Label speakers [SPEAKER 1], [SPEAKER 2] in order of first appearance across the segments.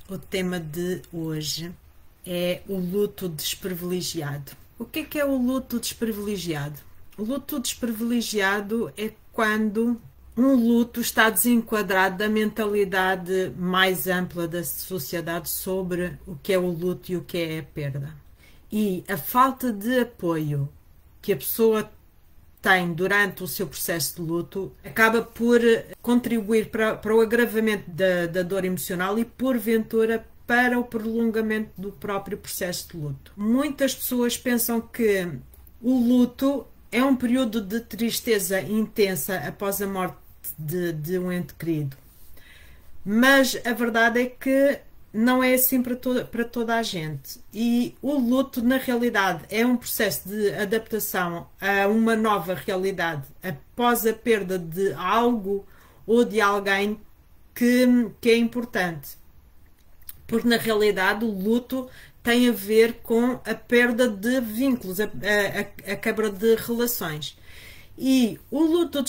[SPEAKER 1] O tema de hoje é o luto desprivilegiado. O que é o luto desprivilegiado? O luto desprivilegiado é quando um luto está desenquadrado da mentalidade mais ampla da sociedade sobre o que é o luto e o que é a perda. E a falta de apoio que a pessoa tem durante o seu processo de luto acaba por contribuir para o agravamento da dor emocional e, porventura, para o prolongamento do próprio processo de luto. Muitas pessoas pensam que o luto é um período de tristeza intensa após a morte de um ente querido. Mas a verdade é que não é assim para toda a gente. E o luto, na realidade, é um processo de adaptação a uma nova realidade após a perda de algo ou de alguém que é importante. Porque, na realidade, o luto tem a ver com a perda de vínculos, a quebra de relações. E o luto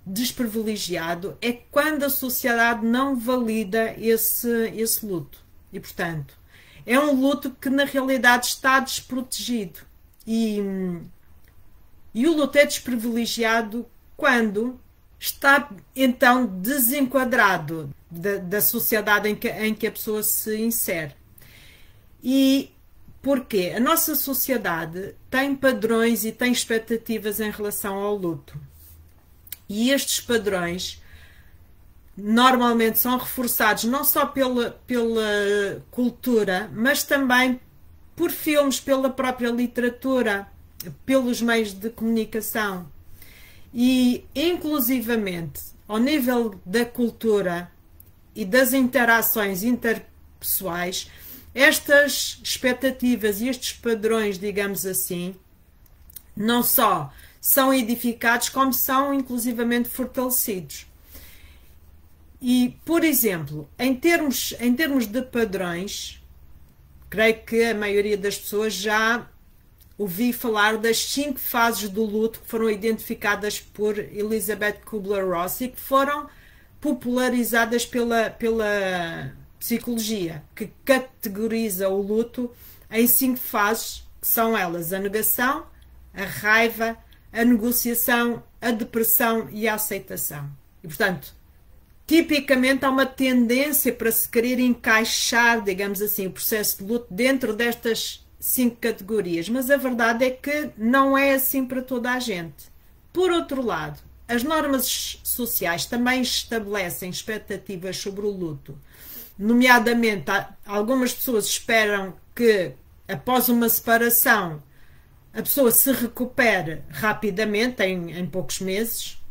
[SPEAKER 1] desprivilegiado é quando a sociedade não valida esse luto. E, portanto, é um luto que na realidade está desprotegido. E o luto é desprivilegiado quando está então desenquadrado da sociedade em que a pessoa se insere. E porquê? A nossa sociedade tem padrões e tem expectativas em relação ao luto. E estes padrões normalmente são reforçados não só pela cultura, mas também por filmes, pela própria literatura, pelos meios de comunicação. E, inclusivamente, ao nível da cultura e das interações interpessoais, estas expectativas e estes padrões, digamos assim, não só são edificados, como são inclusivamente fortalecidos. E, por exemplo, em termos de padrões, creio que a maioria das pessoas já ouvi falar das 5 fases do luto que foram identificadas por Elizabeth Kubler-Ross e que foram popularizadas pela psicologia, que categoriza o luto em 5 fases, que são elas: a negação, a raiva, a negociação, a depressão e a aceitação. E, portanto, tipicamente há uma tendência para se querer encaixar, digamos assim, o processo de luto dentro destas 5 categorias, mas a verdade é que não é assim para toda a gente. Por outro lado, as normas sociais também estabelecem expectativas sobre o luto. Nomeadamente, algumas pessoas esperam que, após uma separação, a pessoa se recupere rapidamente, em poucos meses,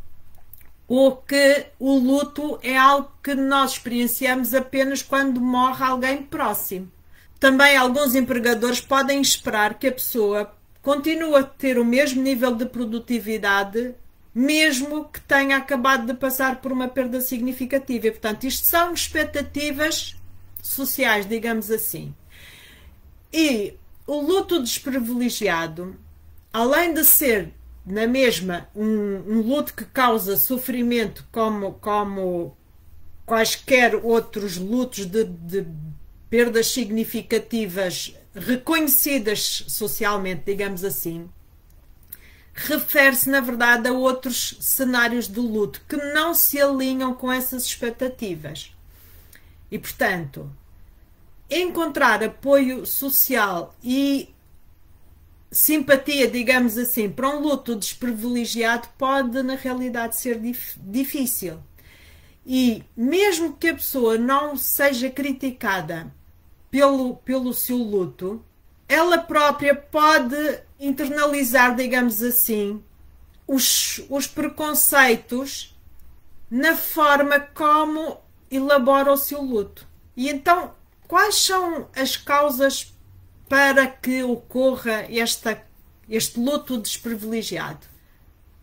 [SPEAKER 1] ou que o luto é algo que nós experienciamos apenas quando morre alguém próximo. Também alguns empregadores podem esperar que a pessoa continue a ter o mesmo nível de produtividade, mesmo que tenha acabado de passar por uma perda significativa. E, portanto, isto são expectativas sociais, digamos assim. E o luto desprivilegiado, além de ser, na mesma, um luto que causa sofrimento como quaisquer outros lutos de perdas significativas reconhecidas socialmente, digamos assim, refere-se, na verdade, a outros cenários de luto que não se alinham com essas expectativas. E, portanto, encontrar apoio social e simpatia, digamos assim, para um luto desprivilegiado pode, na realidade, ser difícil. E mesmo que a pessoa não seja criticada pelo seu luto, ela própria pode internalizar, digamos assim, os preconceitos na forma como elabora o seu luto. E então, quais são as causas para que ocorra este luto desprivilegiado?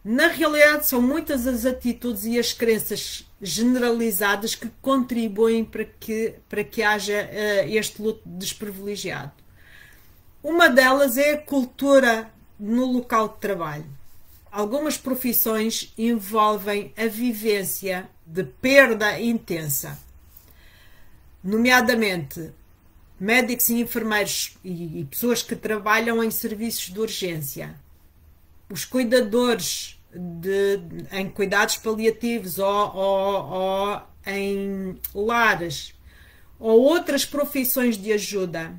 [SPEAKER 1] Na realidade, são muitas as atitudes e as crenças generalizadas que contribuem para que haja este luto desprivilegiado. Uma delas é a cultura no local de trabalho. Algumas profissões envolvem a vivência de perda intensa. nomeadamente médicos e enfermeiros e pessoas que trabalham em serviços de urgência, os cuidadores em cuidados paliativos ou em lares, ou outras profissões de ajuda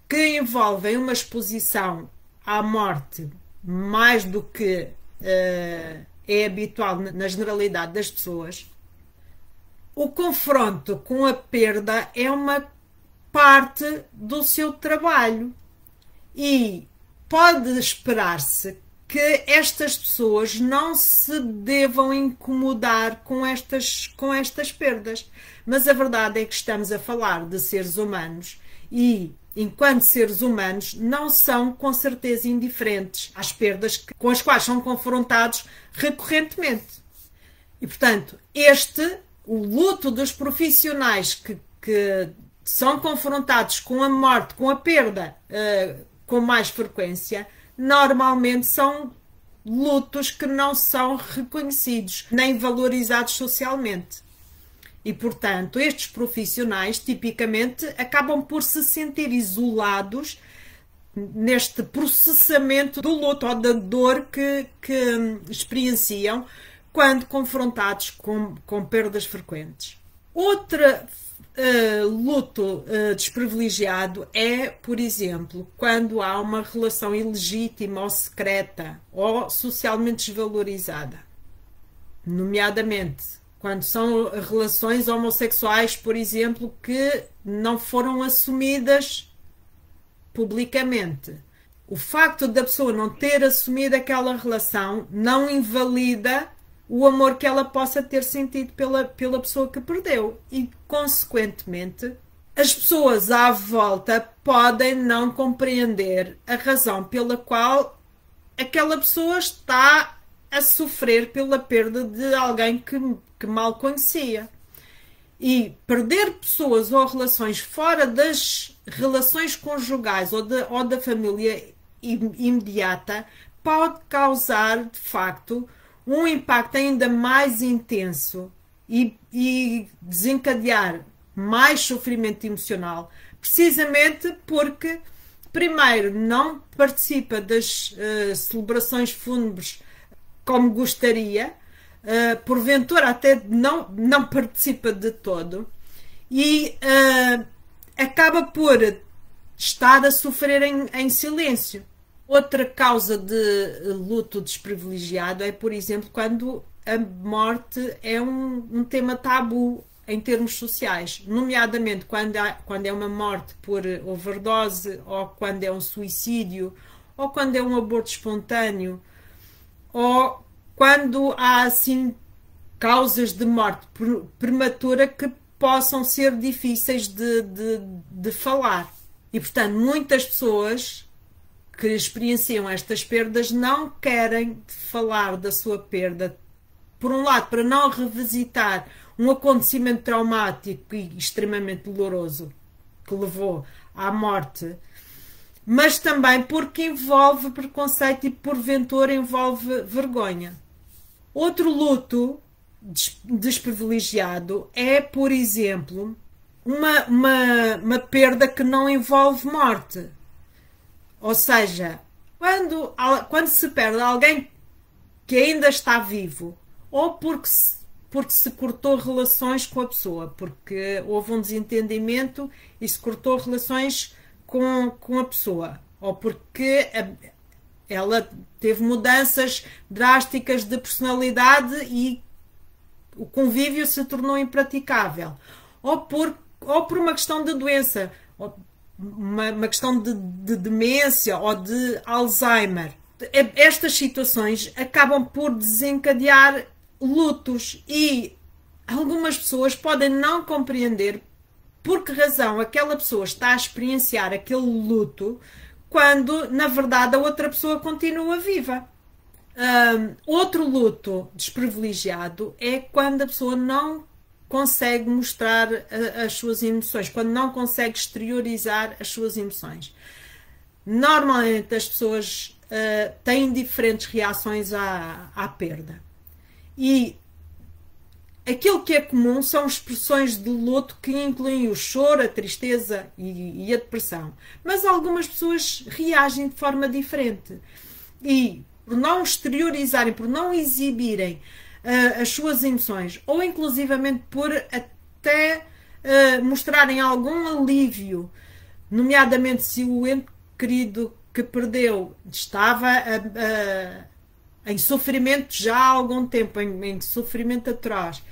[SPEAKER 1] que envolvem uma exposição à morte mais do que é habitual na generalidade das pessoas, o confronto com a perda é uma parte do seu trabalho e pode esperar-se que estas pessoas não se devam incomodar com estas perdas. Mas a verdade é que estamos a falar de seres humanos e, enquanto seres humanos, não são com certeza indiferentes às perdas com as quais são confrontados recorrentemente. E, portanto, o luto dos profissionais que são confrontados com a morte, com a perda, com mais frequência, normalmente são lutos que não são reconhecidos nem valorizados socialmente. E, portanto, estes profissionais tipicamente acabam por se sentir isolados neste processamento do luto ou da dor que experienciam quando confrontados com perdas frequentes. Outro luto desprivilegiado é, por exemplo, quando há uma relação ilegítima ou secreta ou socialmente desvalorizada. Nomeadamente, quando são relações homossexuais, por exemplo, que não foram assumidas publicamente. O facto da pessoa não ter assumido aquela relação não invalida o amor que ela possa ter sentido pela pessoa que perdeu e, consequentemente, as pessoas à volta podem não compreender a razão pela qual aquela pessoa está a sofrer pela perda de alguém que mal conhecia. E perder pessoas ou relações fora das relações conjugais ou da família imediata pode causar, de facto, um impacto ainda mais intenso e desencadear mais sofrimento emocional, precisamente porque, primeiro, não participa das celebrações fúnebres como gostaria, porventura até não participa de todo e acaba por estar a sofrer em silêncio. Outra causa de luto desprivilegiado é, por exemplo, quando a morte é um tema tabu em termos sociais, nomeadamente quando é uma morte por overdose, ou quando é um suicídio, ou quando é um aborto espontâneo, ou quando há assim causas de morte prematura que possam ser difíceis de falar. E, portanto, muitas pessoas que experienciam estas perdas não querem falar da sua perda. Por um lado, para não revisitar um acontecimento traumático e extremamente doloroso que levou à morte, mas também porque envolve preconceito e, porventura, envolve vergonha. Outro luto desprivilegiado é, por exemplo, uma perda que não envolve morte. Ou seja, quando se perde alguém que ainda está vivo, ou porque se cortou relações com a pessoa, porque houve um desentendimento e se cortou relações com a pessoa, ou porque ela teve mudanças drásticas de personalidade e o convívio se tornou impraticável, ou por uma questão de doença, uma questão de demência ou de Alzheimer. Estas situações acabam por desencadear lutos e algumas pessoas podem não compreender por que razão aquela pessoa está a experienciar aquele luto quando, na verdade, a outra pessoa continua viva. Outro luto desprivilegiado é quando a pessoa não consegue mostrar as suas emoções, quando não consegue exteriorizar as suas emoções. Normalmente as pessoas têm diferentes reações à perda. E Aquilo que é comum são expressões de luto que incluem o choro, a tristeza e a depressão. Mas algumas pessoas reagem de forma diferente. E por não exteriorizarem, por não exibirem as suas emoções, ou inclusivamente por até mostrarem algum alívio, nomeadamente se o ente querido que perdeu estava em sofrimento já há algum tempo, em sofrimento atroz,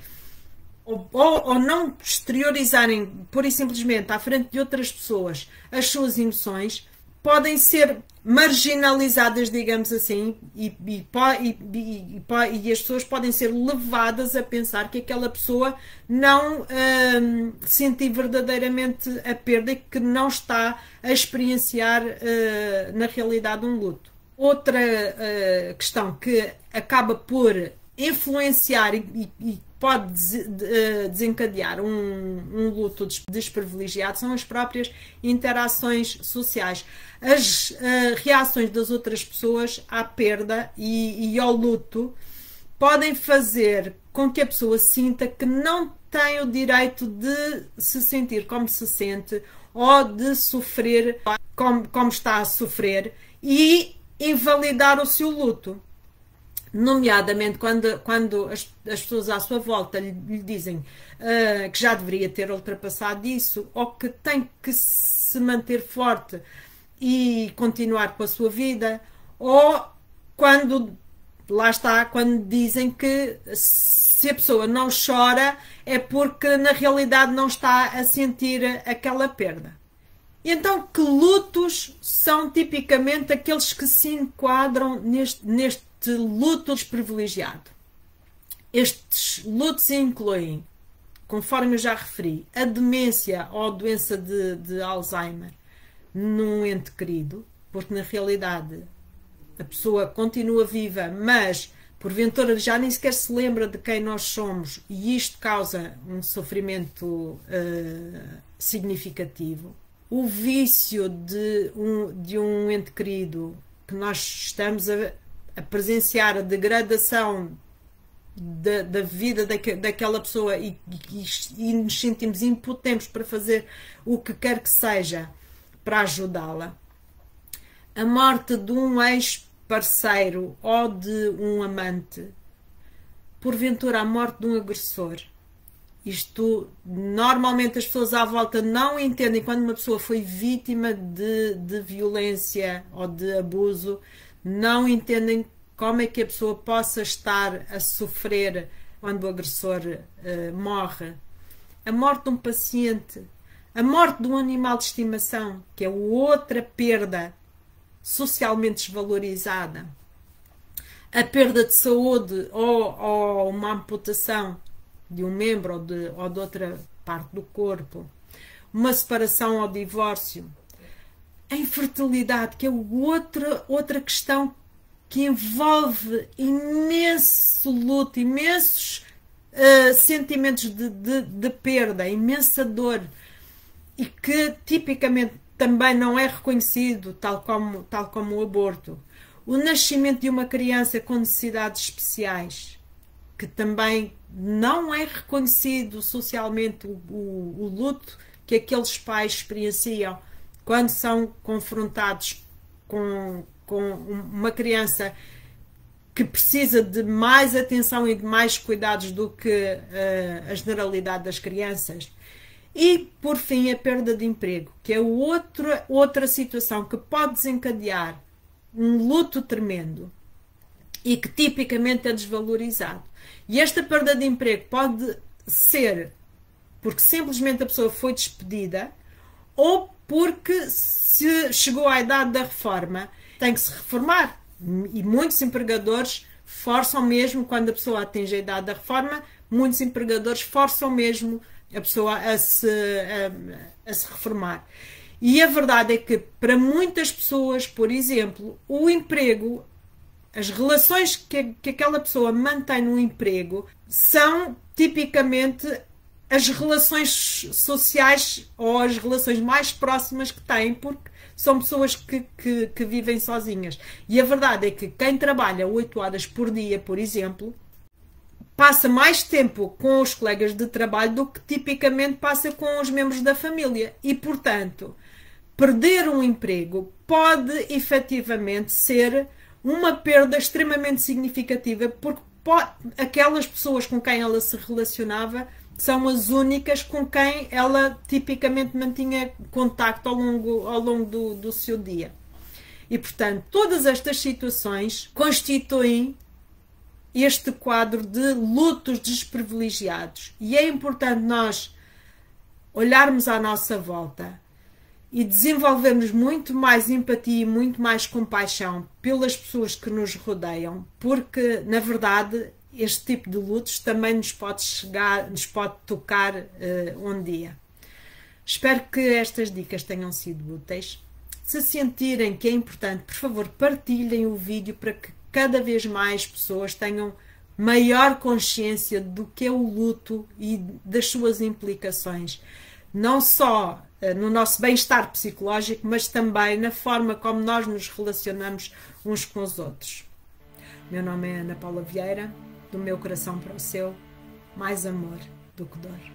[SPEAKER 1] ou não exteriorizarem pura e simplesmente à frente de outras pessoas as suas emoções, podem ser marginalizadas, digamos assim, e as pessoas podem ser levadas a pensar que aquela pessoa não sente verdadeiramente a perda e que não está a experienciar na realidade um luto. Outra questão que acaba por influenciar e pode desencadear um luto desprivilegiado são as próprias interações sociais. As reações das outras pessoas à perda e ao luto podem fazer com que a pessoa sinta que não tem o direito de se sentir como se sente ou de sofrer como está a sofrer e invalidar o seu luto. Nomeadamente quando as pessoas à sua volta lhe dizem que já deveria ter ultrapassado isso ou que tem que se manter forte e continuar com a sua vida, ou quando, lá está, quando dizem que se a pessoa não chora é porque na realidade não está a sentir aquela perda. E então, que lutos são tipicamente aqueles que se enquadram neste luto desprivilegiado? Estes lutos incluem, conforme eu já referi, a demência ou a doença de Alzheimer num ente querido, porque na realidade a pessoa continua viva, mas porventura já nem sequer se lembra de quem nós somos e isto causa um sofrimento significativo. O vício de um ente querido, que nós estamos a presenciar a degradação da vida daquela pessoa e nos sentimos impotentes para fazer o que quer que seja para ajudá-la. A morte de um ex-parceiro ou de um amante. Porventura, a morte de um agressor. Isto, normalmente as pessoas à volta não entendem quando uma pessoa foi vítima de violência ou de abuso, não entendem como é que a pessoa possa estar a sofrer quando o agressor morre. A morte de um paciente, a morte de um animal de estimação, que é outra perda socialmente desvalorizada. A perda de saúde ou uma amputação de um membro ou de outra parte do corpo, uma separação ou divórcio, a infertilidade, que é outra questão que envolve imenso luto, imensos sentimentos de perda, imensa dor, e que tipicamente também não é reconhecido, tal como o aborto. O nascimento de uma criança com necessidades especiais, que também não é reconhecido socialmente o luto que aqueles pais experienciam quando são confrontados com uma criança que precisa de mais atenção e de mais cuidados do que a generalidade das crianças. E, por fim, a perda de emprego, que é outra situação que pode desencadear um luto tremendo e que tipicamente é desvalorizado. E esta perda de emprego pode ser porque simplesmente a pessoa foi despedida ou porque se chegou à idade da reforma, tem que se reformar. E muitos empregadores forçam mesmo, quando a pessoa atinge a idade da reforma, muitos empregadores forçam mesmo a pessoa a se reformar. E a verdade é que para muitas pessoas, por exemplo, o emprego, as relações que aquela pessoa mantém no emprego são tipicamente as relações sociais ou as relações mais próximas que têm, porque são pessoas que vivem sozinhas. E a verdade é que quem trabalha 8 horas por dia, por exemplo, passa mais tempo com os colegas de trabalho do que tipicamente passa com os membros da família. E, portanto, perder um emprego pode efetivamente ser uma perda extremamente significativa, porque aquelas pessoas com quem ela se relacionava são as únicas com quem ela tipicamente mantinha contacto ao longo do seu dia. E, portanto, todas estas situações constituem este quadro de lutos desprivilegiados. E é importante nós olharmos à nossa volta e desenvolvermos muito mais empatia e muito mais compaixão pelas pessoas que nos rodeiam, porque, na verdade, este tipo de lutos também nos pode tocar um dia. Espero que estas dicas tenham sido úteis. Se sentirem que é importante, por favor, partilhem o vídeo para que cada vez mais pessoas tenham maior consciência do que é o luto e das suas implicações, não só no nosso bem-estar psicológico, mas também na forma como nós nos relacionamos uns com os outros. Meu nome é Ana Paula Vieira, do meu coração para o seu, mais amor do que dor.